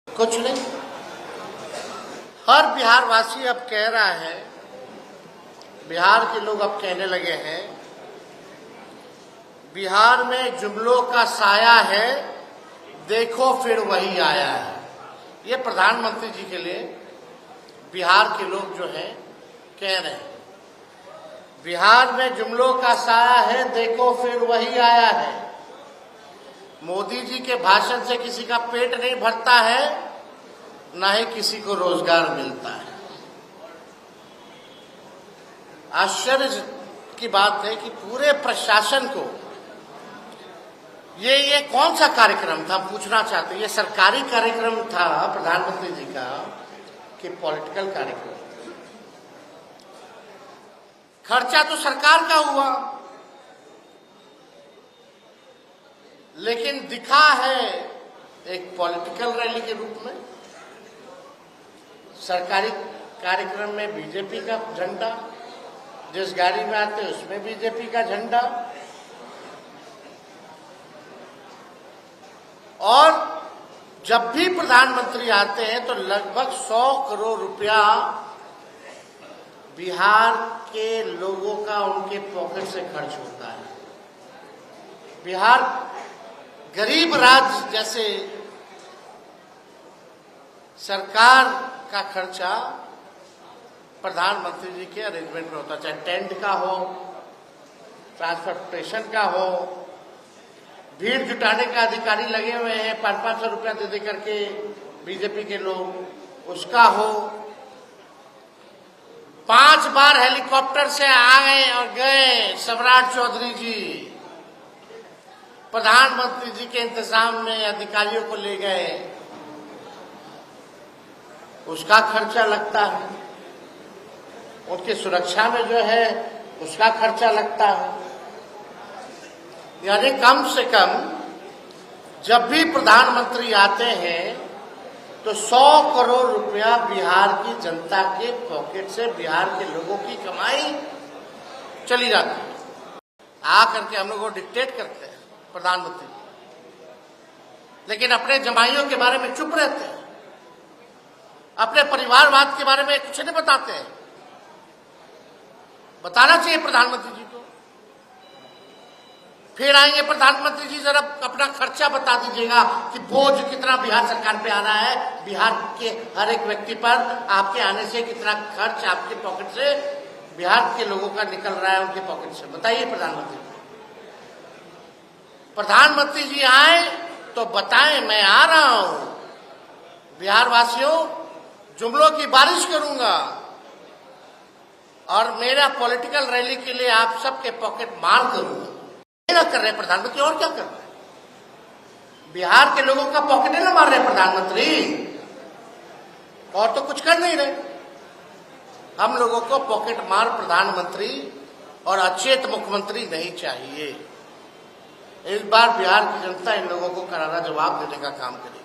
कुछ नहीं। हर बिहार वासी अब कह रहा है, बिहार के लोग अब कहने लगे हैं, बिहार में जुमलों का साया है, देखो फिर वही आया है। ये प्रधानमंत्री जी के लिए बिहार के लोग जो हैं कह रहे हैं, बिहार में जुमलों का साया है, देखो फिर वही आया है। मोदी जी के भाषण से किसी का पेट नहीं भरता है, ना ही किसी को रोजगार मिलता है। आश्चर्य की बात है कि पूरे प्रशासन को ये कौन सा कार्यक्रम था, पूछना चाहते हैं। ये सरकारी कार्यक्रम था प्रधानमंत्री जी का कि पॉलिटिकल कार्यक्रम? खर्चा तो सरकार का हुआ, लेकिन दिखा है एक पॉलिटिकल रैली के रूप में। सरकारी कार्यक्रम में बीजेपी का झंडा, जिस गाड़ी में आते उसमें बीजेपी का झंडा, और जब भी प्रधानमंत्री आते हैं तो लगभग 100 करोड़ रुपया बिहार के लोगों का उनके पॉकेट से खर्च होता है। बिहार गरीब राज्य जैसे सरकार का खर्चा प्रधानमंत्री जी के अरेंजमेंट में होता, चाहे टेंट का हो, ट्रांसपोर्टेशन का हो, भीड़ जुटाने का अधिकारी लगे हुए हैं 500-500 रुपया दे करके बीजेपी के लोग, उसका हो। 5 बार हेलीकॉप्टर से आए और गए सम्राट चौधरी जी, प्रधानमंत्री जी के इंतजाम में अधिकारियों को ले गए, उसका खर्चा लगता है। उनकी सुरक्षा में जो है उसका खर्चा लगता है। यानी कम से कम जब भी प्रधानमंत्री आते हैं तो 100 करोड़ रुपया बिहार की जनता के पॉकेट से, बिहार के लोगों की कमाई चली जाती है। आ करके हम लोग को डिक्टेट करते हैं प्रधानमंत्री, लेकिन अपने जमाइयों के बारे में चुप रहते हैं, अपने परिवारवाद के बारे में कुछ नहीं बताते हैं। बताना चाहिए प्रधानमंत्री जी को। फिर आएंगे प्रधानमंत्री जी, जरा अपना खर्चा बता दीजिएगा कि बोझ कितना बिहार सरकार पे आ रहा है, बिहार के हर एक व्यक्ति पर आपके आने से कितना खर्च आपके पॉकेट से, बिहार के लोगों का निकल रहा है उनके पॉकेट से। बताइए प्रधानमंत्री। प्रधानमंत्री जी आए तो बताएं, मैं आ रहा हूं, बिहार वासियों जुमलों की बारिश करूंगा और मेरा पॉलिटिकल रैली के लिए आप सबके पॉकेट मार करूंगा। ये ना कर रहे प्रधानमंत्री, और क्या कर रहे हैं? बिहार के लोगों का पॉकेट ना मार रहे प्रधानमंत्री, और तो कुछ कर नहीं रहे। हम लोगों को पॉकेट मार प्रधानमंत्री और अचेत मुख्यमंत्री नहीं चाहिए। इस बार बिहार की जनता इन लोगों को करारा जवाब देने का काम करे।